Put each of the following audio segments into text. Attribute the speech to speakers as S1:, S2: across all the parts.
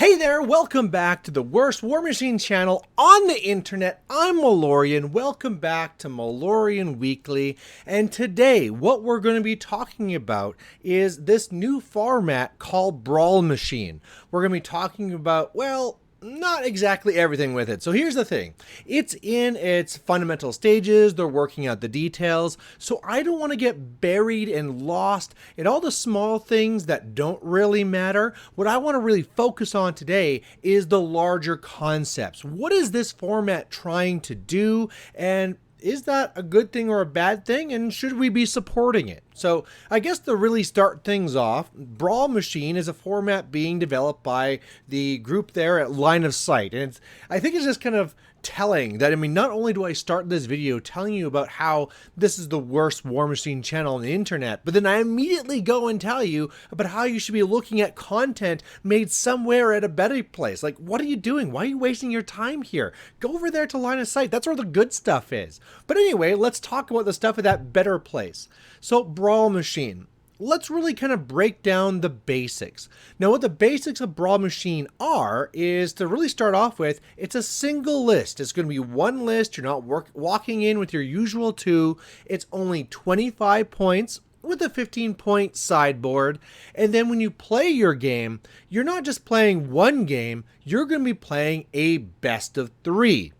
S1: Hey there, welcome back to the worst Warmachine channel on the internet. I'm Malorian. Welcome back to Malorian Weekly. And today, what we're going to be talking about is this new format called Brawlmachine. We're going to be talking about, well, not exactly everything with it. So here's the thing. It's in its fundamental stages. They're working out the details. So I don't want to get buried and lost in all the small things that don't really matter. What I want to really focus on today is the larger concepts. What is this format trying to do? And is that a good thing or a bad thing? And should we be supporting it? So I guess to really start things off, Brawlmachine is a format being developed by the group there at Line of Sight. And I think it's just kind of telling that, not only do I start this video telling you about how this is the worst Warmachine channel on the internet, but then I immediately go and tell you about how you should be looking at content made somewhere at a better place. Like, what are you doing? Why are you wasting your time here? Go over there to Line of Sight. That's where the good stuff is. But anyway, let's talk about the stuff at that better place. So Brawlmachine. Let's really kind of break down the basics. Now, what the basics of Brawlmachine are is, to really start off with, it's a single list. It's going to be one list. You're not walking in with your usual two. It's only 25 points with a 15-point sideboard. And then when you play your game, you're not just playing one game. You're going to be playing a best of 3.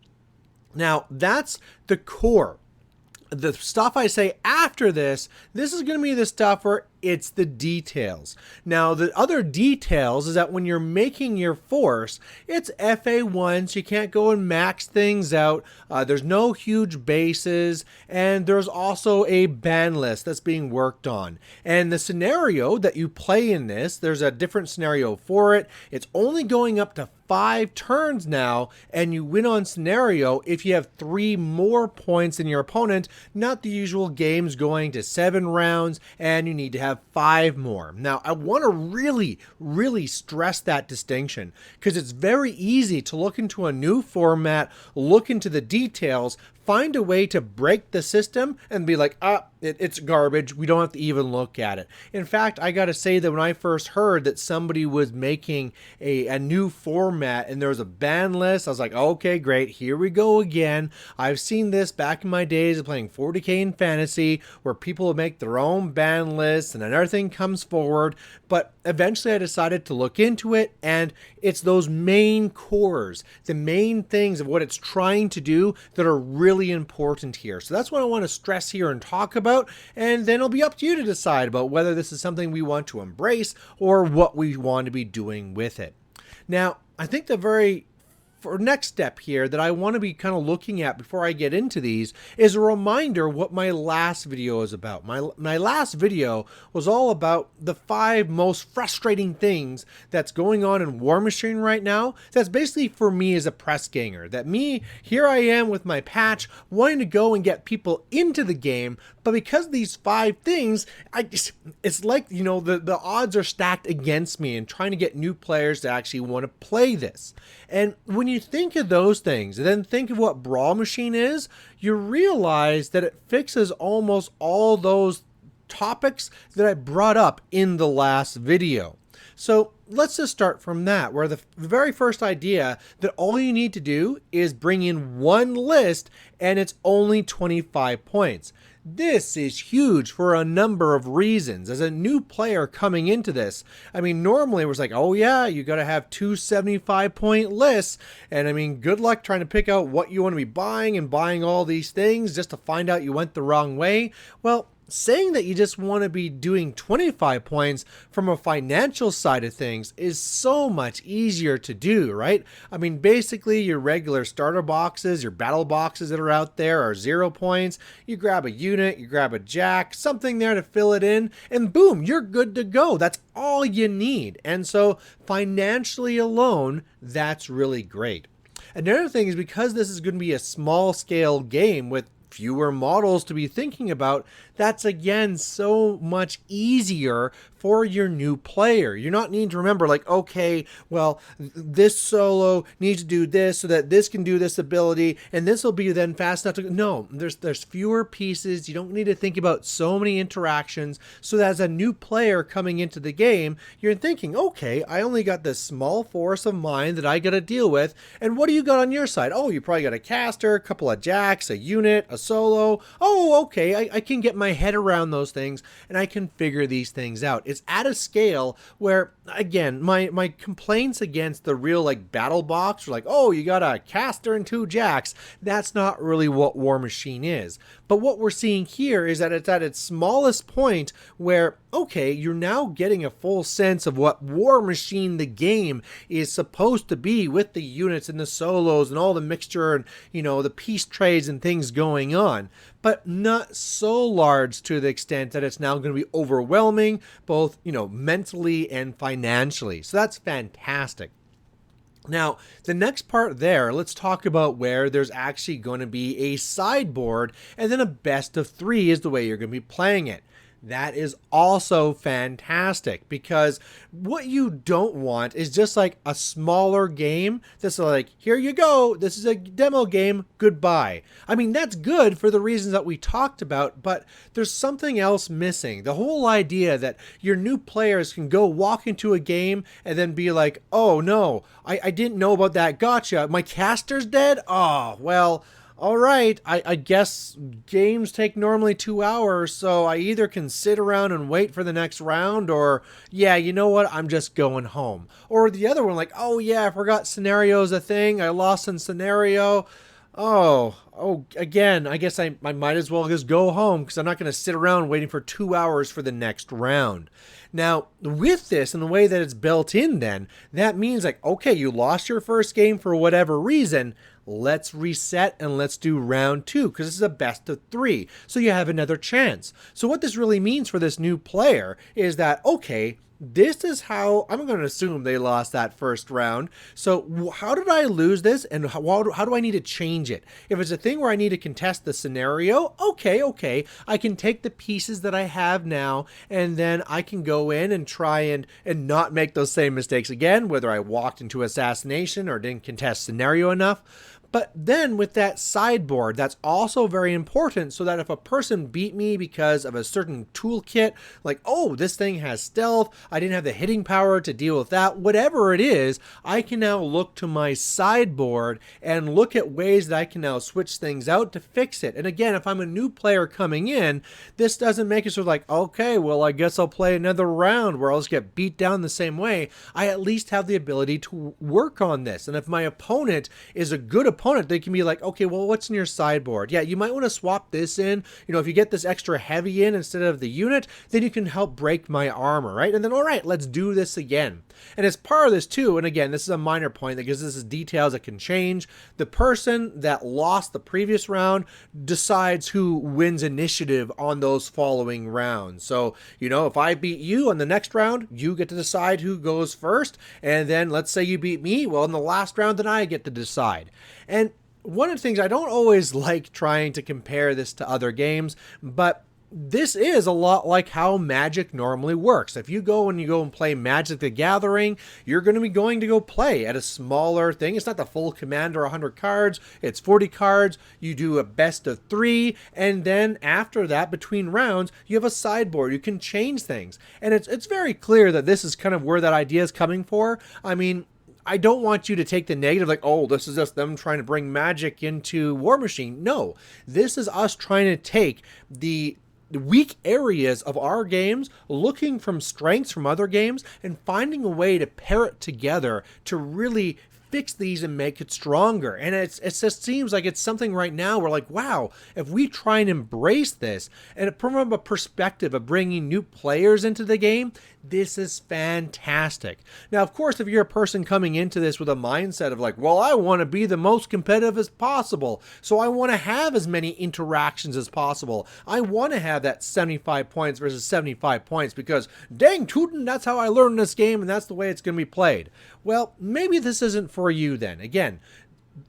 S1: Now, that's the core. The stuff I say after this is going to be the stuff where it's the details. Now, the other details is that when you're making your force, it's FA1, so you can't go and max things out. There's no huge bases, and there's also a ban list that's being worked on. And the scenario that you play in this, there's a different scenario for it. It's only going up to 5 turns now, and you win on scenario if you have 3 more points than your opponent, not the usual games going to 7 rounds, and you need to have 5 more. Now, I want to really stress that distinction, because it's very easy to look into a new format, look into the details, find a way to break the system and be like, it's garbage. We don't have to even look at it. In fact, I got to say that when I first heard that somebody was making a new format and there was a ban list, I was like, okay, great. Here we go again. I've seen this back in my days of playing 40K in fantasy, where people would make their own ban lists and then everything comes forward. But eventually I decided to look into it, and it's those main cores, the main things of what it's trying to do that are really important here. So that's what I want to stress here and talk about, and then it'll be up to you to decide about whether this is something we want to embrace or what we want to be doing with it. Now, I think for next step here that I want to be kind of looking at before I get into these is a reminder what my last video is about. My last video was all about the 5 most frustrating things that's going on in Warmachine right now. That's basically for me as a press ganger. Here I am with my patch wanting to go and get people into the game, but because of these 5 things, it's like, the odds are stacked against me and trying to get new players to actually want to play this. And when you think of those things and then think of what Brawlmachine is, you realize that it fixes almost all those topics that I brought up in the last video. So let's just start from that, where the very first idea that all you need to do is bring in one list and it's only 25 points. This is huge for a number of reasons. As a new player coming into this, normally it was like, oh yeah, you got to have 2 75-point lists. And good luck trying to pick out what you want to be buying and buying all these things just to find out you went the wrong way. Well, saying that you just want to be doing 25 points from a financial side of things is so much easier to do, right? Basically your regular starter boxes, your battle boxes that are out there are 0 points. You grab a unit, you grab a jack, something there to fill it in, and boom, you're good to go. That's all you need. And so financially alone, that's really great. Another thing is, because this is going to be a small scale game with fewer models to be thinking about, that's again so much easier for your new player. You're not needing to remember like, okay, well, this solo needs to do this so that this can do this ability and this will be then fast enough to no, there's fewer pieces. You don't need to think about so many interactions, so that as a new player coming into the game, you're thinking, okay, I only got this small force of mine that I got to deal with, and what do you got on your side? Oh, you probably got a caster, a couple of jacks, a unit, a solo. Oh, okay, I can get my head around those things and I can figure these things out. It's at a scale where, again, my complaints against the real like battle box are like, oh, you got a caster and 2 jacks. That's not really what Warmachine is. But what we're seeing here is that it's at its smallest point where, okay, you're now getting a full sense of what Warmachine the game is supposed to be, with the units and the solos and all the mixture and, you know, the piece trades and things going on. But not so large to the extent that it's now going to be overwhelming, both, you know, mentally and financially. So that's fantastic. Now, the next part there, let's talk about where there's actually going to be a sideboard, and then a best of 3 is the way you're going to be playing it. That is also fantastic, because what you don't want is just like a smaller game that's like, here you go, this is a demo game, goodbye. I mean, that's good for the reasons that we talked about, but there's something else missing. The whole idea that your new players can go walk into a game and then be like, oh no, I didn't know about that gotcha. My caster's dead? Oh, well, all right, I guess games take normally 2 hours, so I either can sit around and wait for the next round, or, yeah, you know what, I'm just going home. Or the other one, like, oh yeah, I forgot scenario's a thing, I lost in scenario. Oh, again, I guess I might as well just go home, because I'm not going to sit around waiting for 2 hours for the next round. Now, with this and the way that it's built in then, that means like, okay, you lost your first game for whatever reason, let's reset and let's do round 2, because this is a best of 3, so you have another chance. So what this really means for this new player is that, okay, this is how I'm going to assume they lost that first round. So how did I lose this, and how do I need to change it? If it's a thing where I need to contest the scenario, okay, I can take the pieces that I have now, and then I can go in and try and not make those same mistakes again, whether I walked into assassination or didn't contest scenario enough. But then with that sideboard, that's also very important, so that if a person beat me because of a certain toolkit, like, oh, this thing has stealth, I didn't have the hitting power to deal with that, whatever it is, I can now look to my sideboard and look at ways that I can now switch things out to fix it. And again, if I'm a new player coming in, this doesn't make it sort of like, okay, well, I guess I'll play another round where I'll just get beat down the same way. I at least have the ability to work on this. And if my opponent is a good opponent, they can be like, okay, well, what's in your sideboard? Yeah, you might want to swap this in. You know, if you get this extra heavy in instead of the unit, then you can help break my armor, right? And then, all right, let's do this again. And as part of this too, and again, this is a minor point because this is details that can change, the person that lost the previous round decides who wins initiative on those following rounds. So, you know, if I beat you on the next round, you get to decide who goes first. And then let's say you beat me, well, in the last round, then I get to decide. And one of the things, I don't always like trying to compare this to other games, but this is a lot like how Magic normally works. If you go and play Magic the Gathering, you're going to be going to go play at a smaller thing. It's not the full Commander 100 cards. It's 40 cards. You do a best of 3. And then after that, between rounds, you have a sideboard. You can change things. And it's very clear that this is kind of where that idea is coming for. I mean, I don't want you to take the negative, like, oh, this is just them trying to bring Magic into Warmachine. No, this is us trying to take the weak areas of our games, looking from strengths from other games, and finding a way to pair it together to really fix these and make it stronger. And it just seems like it's something right now where, like, wow, if we try and embrace this, and from a perspective of bringing new players into the game, this is fantastic. Now, of course, if you're a person coming into this with a mindset of like, well, I want to be the most competitive as possible, so I want to have as many interactions as possible. I want to have that 75 points versus 75 points because, dang tootin', that's how I learned this game and that's the way it's going to be played. Well, maybe this isn't for you then. Again,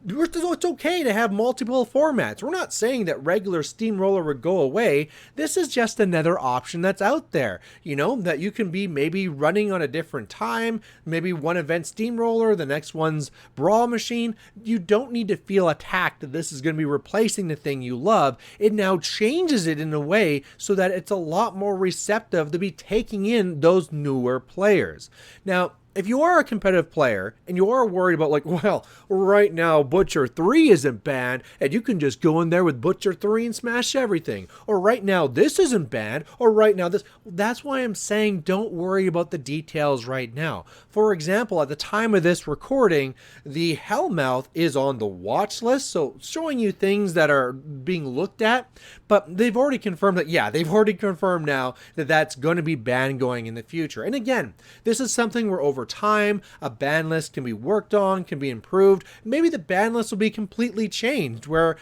S1: It's okay to have multiple formats. We're not saying that regular Steamroller would go away. This is just another option that's out there. That you can be maybe running on a different time. Maybe one event Steamroller, the next one's Brawlmachine. You don't need to feel attacked that this is going to be replacing the thing you love. It now changes it in a way so that it's a lot more receptive to be taking in those newer players. Now, if you are a competitive player and you are worried about well, right now Butcher 3 isn't banned and you can just go in there with Butcher 3 and smash everything, or right now this isn't banned, or right now this, that's why I'm saying don't worry about the details right now. For example, at the time of this recording, the Hellmouth is on the watch list, so showing you things that are being looked at, but they've already confirmed that, they've already confirmed now that that's going to be banned going in the future. And again, this is something where over time, a ban list can be worked on, can be improved. Maybe the ban list will be completely changed where,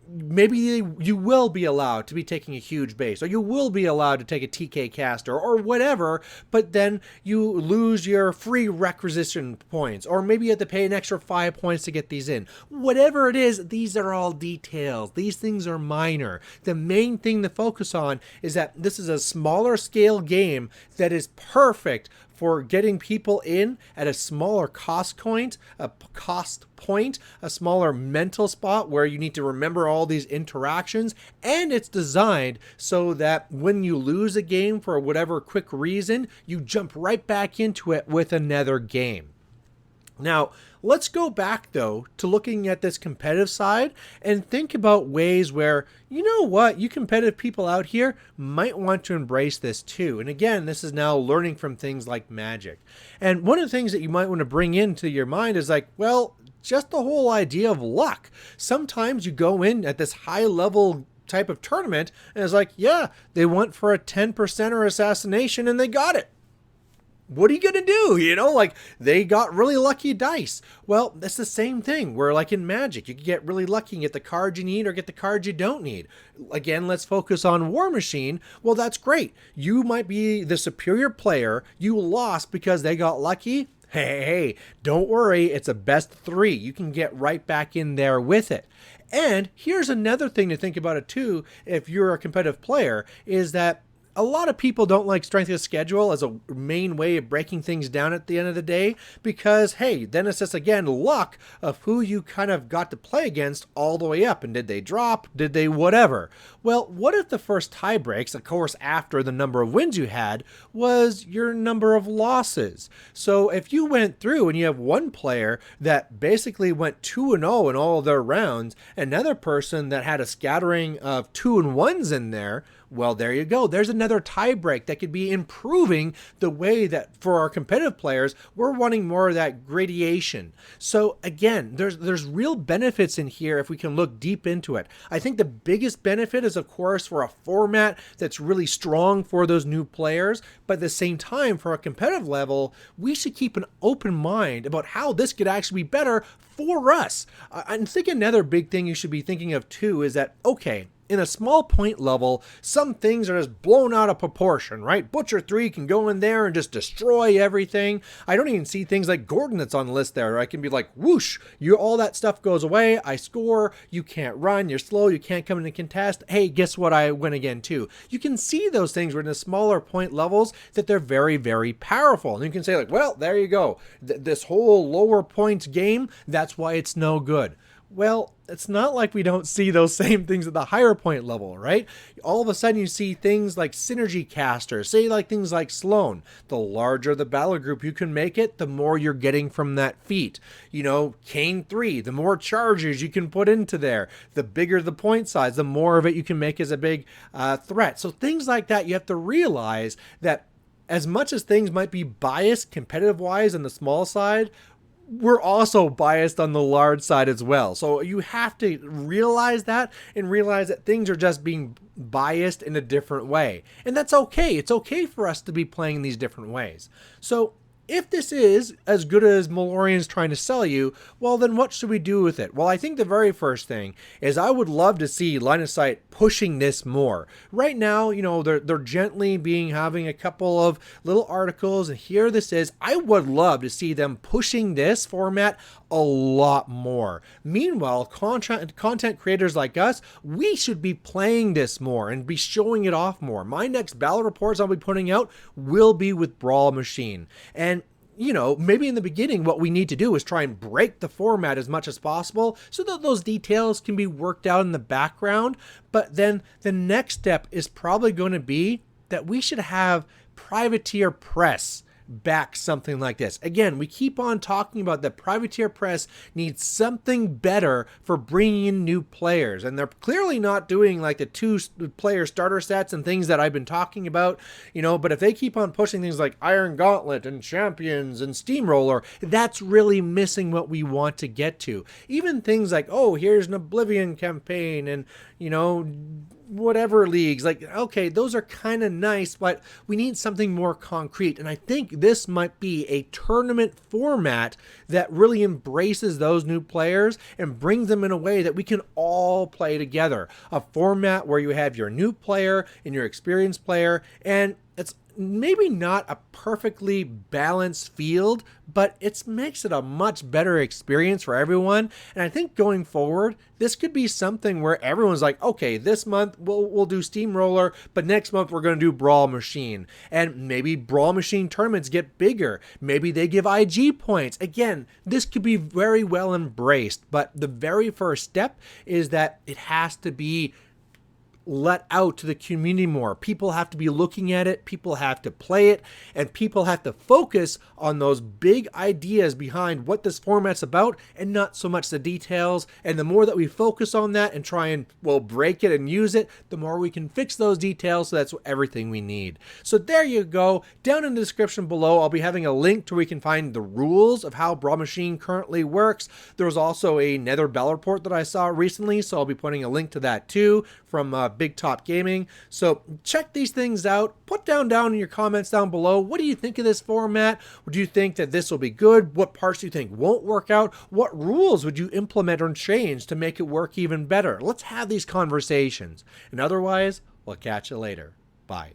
S1: maybe you will be allowed to be taking a huge base, or you will be allowed to take a TK caster or whatever, but then you lose your free requisition points, or maybe you have to pay an extra 5 points to get these in. Whatever it is, these are all details. These things are minor. The main thing to focus on is that this is a smaller scale game that is perfect for getting people in at a smaller cost point, a smaller mental spot where you need to remember all these interactions, and it's designed so that when you lose a game for whatever quick reason, you jump right back into it with another game. Now, let's go back, though, to looking at this competitive side and think about ways where, you competitive people out here might want to embrace this too. And again, this is now learning from things like Magic. And one of the things that you might want to bring into your mind is just the whole idea of luck. Sometimes you go in at this high level type of tournament and it's they went for a 10% assassination and they got it. What are you going to do? They got really lucky dice. Well, that's the same thing where in Magic, you can get really lucky and get the card you need or get the card you don't need. Again, let's focus on Warmachine. Well, that's great. You might be the superior player. You lost because they got lucky. Hey, don't worry. It's a best 3. You can get right back in there with it. And here's another thing to think about it too, if you're a competitive player, is that a lot of people don't like strength of schedule as a main way of breaking things down at the end of the day because, hey, then it's just, again, luck of who you kind of got to play against all the way up. And did they drop? Did they whatever? Well, what if the first tie breaks, of course, after the number of wins you had, was your number of losses? So if you went through and you have one player that basically went 2-0 in all of their rounds, another person that had a scattering of 2-1s in there, well, there you go. There's another tie break that could be improving the way that for our competitive players, we're wanting more of that gradation. So again, there's real benefits in here if we can look deep into it. I think the biggest benefit is, of course, for a format that's really strong for those new players. But at the same time, for a competitive level, we should keep an open mind about how this could actually be better for us. I think another big thing you should be thinking of too is that, okay, in a small point level, some things are just blown out of proportion, right? Butcher 3 can go in there and just destroy everything. I don't even see things like Gordon that's on the list there. I can be like, whoosh, all that stuff goes away. I score. You can't run. You're slow. You can't come in and contest. Hey, guess what? I win again too. You can see those things where in the smaller point levels that they're very, very powerful. And you can say well, there you go. This whole lower points game, that's why it's no good. Well, it's not like we don't see those same things at the higher point level, right? All of a sudden you see things like synergy casters, say things like Sloan. The larger the battle group you can make it, the more you're getting from that feat. Kane 3, the more charges you can put into there, the bigger the point size, the more of it you can make as a big threat. So things like that, you have to realize that as much as things might be biased competitive-wise on the small side, we're also biased on the large side as well. So you have to realize that and realize that things are just being biased in a different way. And that's okay. It's okay for us to be playing these different ways. So if this is as good as Malorian's trying to sell you, well, then what should we do with it? Well, I think the very first thing is I would love to see Line of Sight pushing this more. Right now, they're gently having a couple of little articles, and here this is. I would love to see them pushing this format a lot more. Meanwhile, content creators like us, we should be playing this more and be showing it off more. My next battle reports I'll be putting out will be with Brawlmachine. And maybe in the beginning, what we need to do is try and break the format as much as possible so that those details can be worked out in the background. But then the next step is probably going to be that we should have privateer press back something like this. Again, we keep on talking about that privateer press needs something better for bringing in new players, and they're clearly not doing like the 2-player starter sets and things that I've been talking about, but if they keep on pushing things like Iron Gauntlet and Champions and Steamroller, that's really missing what we want to get to. Even things like, oh, here's an Oblivion campaign and whatever leagues, like, okay, those are kind of nice, but we need something more concrete. And I think this might be a tournament format that really embraces those new players and brings them in a way that we can all play together. A format where you have your new player and your experienced player, and it's maybe not a perfectly balanced field, but it makes it a much better experience for everyone. And I think going forward, this could be something where everyone's like, okay, this month we'll do Steamroller, but next month we're going to do Brawlmachine. And maybe Brawlmachine tournaments get bigger. Maybe they give IG points. Again, this could be very well embraced, but the very first step is that it has to be let out to the community more. People have to be looking at it, people have to play it, and people have to focus on those big ideas behind what this format's about and not so much the details. And the more that we focus on that and try and, break it and use it, the more we can fix those details, so that's everything we need. So there you go. Down in the description below, I'll be having a link to where we can find the rules of how Brawlmachine currently works. There was also a Nether Battle Report that I saw recently, so I'll be putting a link to that too from Big Top Gaming. So check these things out. Put down in your comments down below, what do you think of this format? Do you think that this will be good? What parts do you think won't work out? What rules would you implement or change to make it work even better? Let's have these conversations. And otherwise, we'll catch you later. Bye.